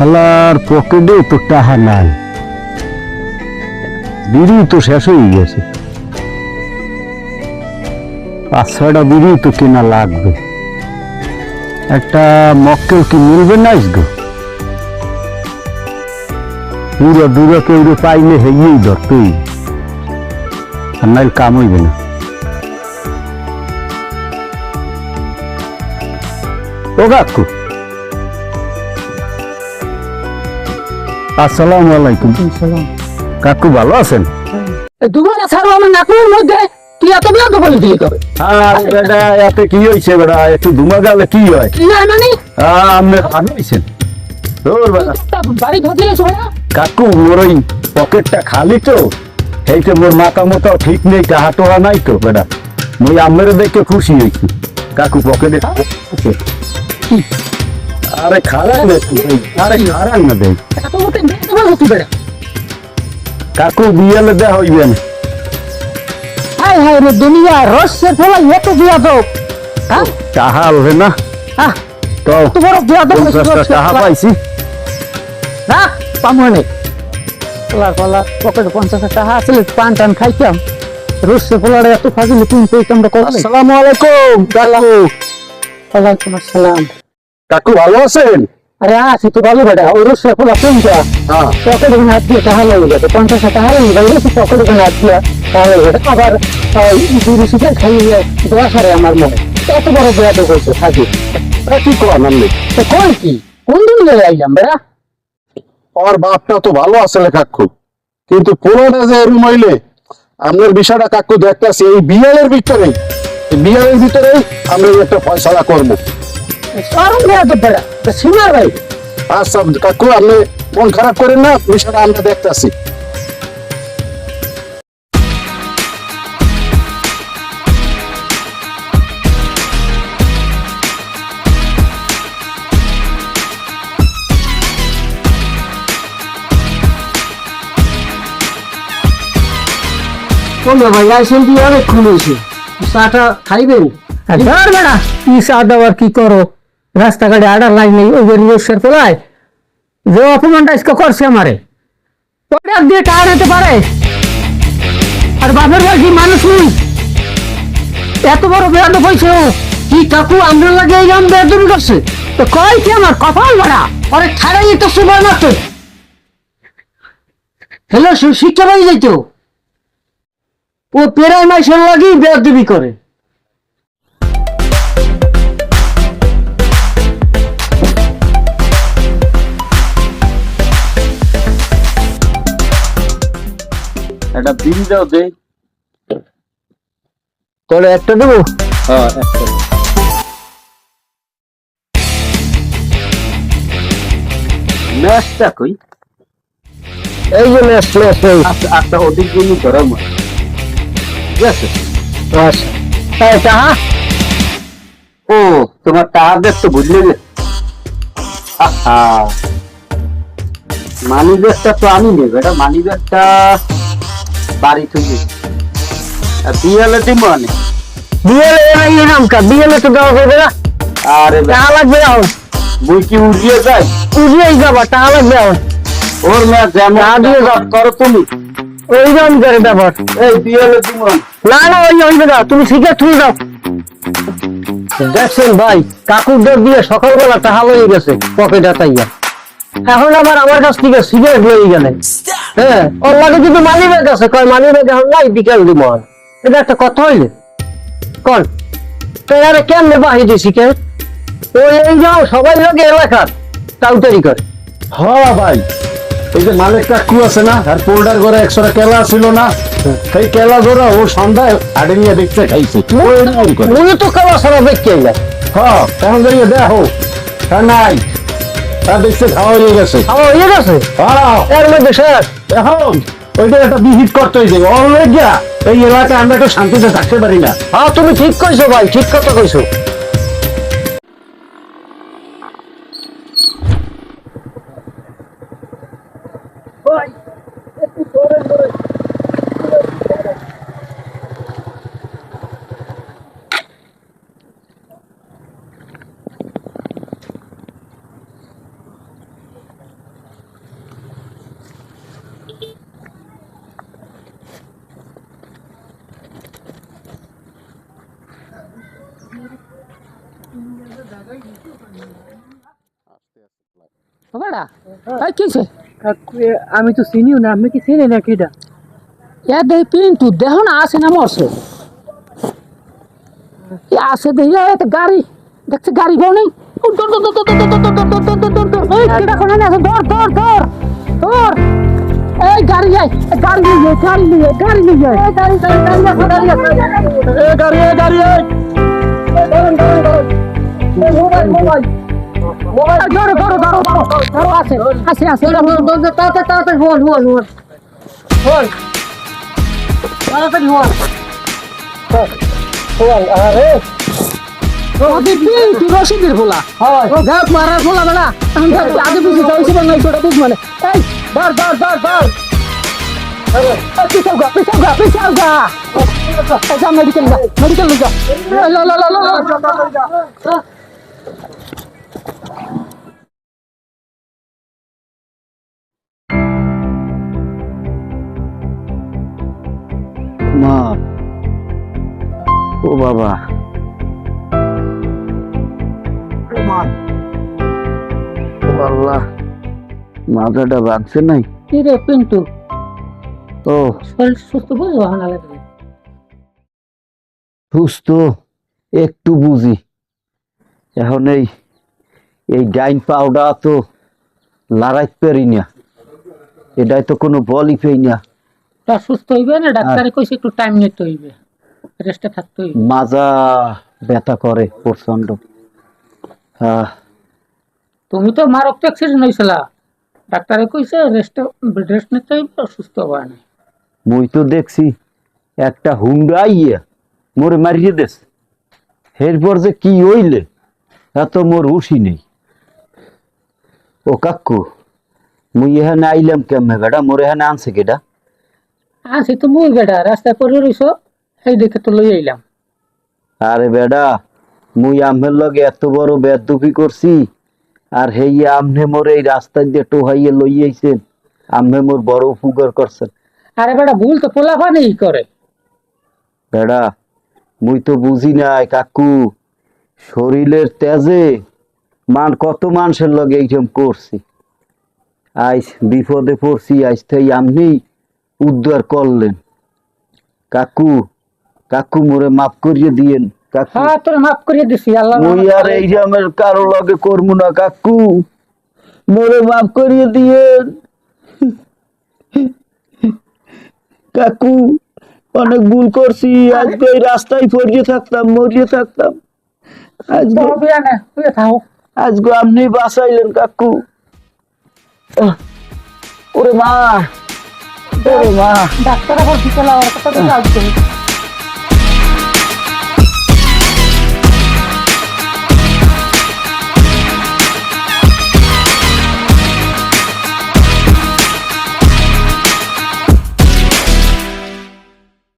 আল্লাহর পকেটে তো টাকা নাই, বিড়ি তো শেষ হয়ে গেছে, 5-6টা বিড়ি তো কেনা লাগবে। একটা মক্কেল কি মিলবে না গো? পুরো দূরে কেউ পাইলে হেগিয়েই ধরতেই, আর নাইল কাম হইবে না। ও কাকু, আসসালামু আলাইকুম। কাকু ভালো আছেন? দুবেলা ছাড়ো আমার নাকুর মধ্যে তুই এত বিয়াদ বলে দিলি কবে? আরে বেটা, এতে কি হয়েছে বেটা? একটু ধুমা গেলে কি হয়? কি হয় মানে? আপনি ভালো হয়েছেন? তোর বেটা বাড়ি ধরলে শোনা কাকু, মোর ওই পকেটটা খালি তো, এইটা মোর মাথা মতো ঠিক নেই, টাহা টোহা নাই তো বেটা। মই আমের দেখে খুশি হয়েছি। কাকু পকেটে আছে। আরে খারাপ না, আরে খারাপ না দেখ এত মতে বিয়ে দেবে হতে বেড়া। কাকু, বিয়েলে দেওয়া হইবে না। হায় হায় রে দুনিয়া রসের ফলা এত বিয়া দো। হ্যাঁ টাহা হবে না হ্যাঁ তো, তোমার বিয়া দো 50টা টাহা পাইছি। না পামনে ফলা পকেটে 50 টাকা আছে, পান টান খাইতাম। রসের ফলারে এত ফাজিল তুমি কইতাম না করলে। আসসালামু আলাইকুম কাকু। ওয়ালাইকুম আসসালাম। কাকু ভালো আছেন? আরে আছি তো ভালো বেটা, ওই রসের ফলা কোনটা? হ্যাঁ, পকেটে হাত দিয়ে টাকা লেগে যাবে, 50 টাকা লেগে যাবে, পকেটে হাত দিয়ে টাকা লেগে যাবে। আবার দুই সিগারেট খাইয়ে দোয়া সারে আমার মনে এত বড় বেড়া তো করছে থাকি। কি করেন আপনি? তো কোন কি কোন দিন লেগে আইলাম বেড়া? আমার বাপটা তো ভালো আছে কাকু, কিন্তু পুরোটা যে এরম হইলে আপনার বিষয়টা কাকু দেখতেছি, এই বিয়ালের ভিতরেই আমরা একটা ফয়সালা করবো। সরম বেড়া তো বেড়া সিনার ভাই। আচ্ছা কাকু, আপনি মন খারাপ করেন না, বিষয়টা আমরা দেখতেছি। কোন ভাই আইসেন দিয়ে অনেকক্ষণ হয়েছে, চাটা খাইবেন? ধর বেড়া কি চা দেওয়ার কি করো, রাস্তাঘাটে আডার লাইন নেই, ওই রসের ফেলায় যে অপমানটা আজকে করছে আমারে, ওটা দিয়ে টায়ার হতে পারে? আর বাপের বয়সী মানুষ নেই, এত বড় বেয়াদ হয়েছে ও। কি কাকু আমরা লাগে এই গান বেয়াদুরি করছে? তো কয় কি আমার কপাল ভরা, আরে ছাড়াই তো সময় নষ্ট। হ্যালো শিক্ষা পাই যাইতো, ও পেরাই মাইসের লাগেই বেয়াদবি করে। একটা বিড়ি দাও দে। তাহলে একটা দেবো। হ্যাঁ, একটা। ম্যাচটা কই? এই যে ম্যাচ ম্যাচ এই। আচ্ছা আচ্ছা, ওদিক দিয়ে ধরার মতো ঠিক আছে। আচ্ছা এই টাহা ও, তোমার টাকা দেখতে বুঝলে যে, আহা, মানি ব্যাগটা তো আমি নেব, এটা মানি ব্যাগটা বাড়ি থেকে বিয়ালে দিব মানে। বিয়েলে এই নাম কা বিয়েলে তো দেওয়া যাবে না, আরে টাকা লাগবে এখন। বই কি উড়িয়ে যায়? উড়িয়েই যাবা, টাকা লাগবে এখন। ওর ম্যাচ যেমন না দিয়ে যাও। করো তুমি, ওই রকম করে ব্যাপার। এই বিয়ালে দিব না না ওই হইবে না, তুমি সিগারেট তুলে দাও। দেখছেন ভাই, কাকুর দর দিয়ে সকালবেলা টাকা লয়ে গেছে পকেটে তাইয়া, এখন আবার আমার কাছ থেকে সিগারেট লয়ে গেলে। হ্যাঁ, ওর লাগে যদি মানি ব্যাগ আছে, কয় মানি ব্যাগ এখন নাই, বিকাল দিব। এটা একটা কথা হইলে কন তো, আরে কেমনে বাহি দিছি কে? ওই এই যাও সবাই লোকে এলাকার টাউটারি করে। হ্যাঁ ভাই, এই যে মালিক কাকু আছে না, আর পোল্ডার ঘরে 100টা কেলা ছিল না, সেই কেলা ধরা ও সন্ধ্যায় হাটে নিয়ে দেখতে খাইছে। উনি তো খাওয়া সারা দেখতে যায়। হ্যাঁ, তখন দেখে দেখো তার নাই, তার দেখতে খাওয়া হয়ে গেছে। আমার হয়ে গেছে হ্যাঁ, এর মধ্যে শেষ। এখন ওইটা একটা বিহিত করতে হয়েছে, অলরেডি এই এলাকায় আমরা একটু শান্তিতে থাকতে পারি না। হ্যাঁ তুমি ঠিক কইছো ভাই, ঠিক কথা কইছো। বেড়া এই কিছে আমি তো চিনিও না, আপনি কি চিনি না কিটা? এ দেখ কিন্তু দেহ না আছে না মরছে এ আছে দেখ এত গাড়ি দেখছে গাড়ি গো নেই দৌড় দৌড় দৌড় দৌড় দৌড় দৌড় দৌড় দৌড় দৌড় দৌড় এই কিটা কোনে আছে দৌড় দৌড় দৌড় দৌড় এই গাড়ি যাই গাড়ি নিয়ে গাড়ি নিয়ে গাড়ি নিয়ে এই গাড়ি গাড়ি গাড়ি আছে গাড়ি আছে এ গাড়ি এ গাড়ি এ দাঁড়ান দাঁড়ান দাঁড়ান মোবাইল মোবাইল মোবাইল ধরো ধরো ধরো ধরো ধরো আছে আছে আছে তাড়াতাড়ি তাড়াতাড়ি বল বল বল বল তাড়াতাড়ি বল বল আরে ওদের দিন তুই রশিদের বলা হয় গাছ মারার বলা বেলা আমি আগে পিছিয়ে যাইছি না ছোট বুঝ মানে এই ধর ধর ধর ধর পিছাও গা পিছাও গা পিছাও গা যা মেডিকেল যা মেডিকেল যা লো লো লো লো মা ও বাবা ও আল্লাহ মাথাটা বাঁধছে নাই কি রে পিন্টু ও শরীর সুস্থ বুঝবো না লাগে সুস্থ একটু বুঝি এখন এই গাইন পাউডার তো লড়াইতে পারি না এটাই তো কোনো বলই পাই না তা সুস্থ হইবে না ডাক্তারে কইছে একটু টাইম নিতে হইবে রেস্টে থাকতে হইবে মাজা ব্যথা করে প্রচন্ড হ্যাঁ তুমি তো মারাত্মক অ্যাক্সিডেন্ট হইছিলা ডাক্তারে কইছে রেস্ট নিতে হইবে সুস্থ হবে না মুই তো দেখছি একটা হুন্ডা আইয়া মোরে মারিয়ে দেশ এরপর যে কি হইলে এত মোর হুশি নেই ও কাকু মুই এখানে আইলাম কেমনে বেটা মোর এখানে আনছে কেটা আছি তো মুই বেটা রাস্তায় পড়ে রইছো এই দেখে তো লই আইলাম আরে বেডা মুই আমের লগে এত বড় বেদুপি করছি আর হেই আমনে মোর এই রাস্তা দিয়ে টোহাইয়ে লই আইছেন আমনে মোর বড় উপকার করছেন আরে বেটা ভুল তো পোলাপানি করে বেডা মুই তো বুঝি নাই কাকু শরীরের তেজে কত মানুষের লগে এইরকম করছি আজ বিপদে পড়ছি আজ তাই আপনি উদ্ধার করলেন কাকু কাকু মোরে মাফ করিয়ে দিয়েন কাকু হ্যাঁ তোর মাফ করে দিছি আল্লাহ মুই আর এই জামের কারো লগে করবো না কাকু মোরে মাফ করিয়ে দিয়েন কাকু অনেক ভুল করছি আজকে এই রাস্তায় পড়িয়ে থাকতাম মরিয়ে থাকতাম আজকে তবে না তুই থাও আজকে আপনি বাঁচাইলেন কাকু ওরে মা ওরে মা ডাক্তার আবার বিকেল আর কথা তো আসবে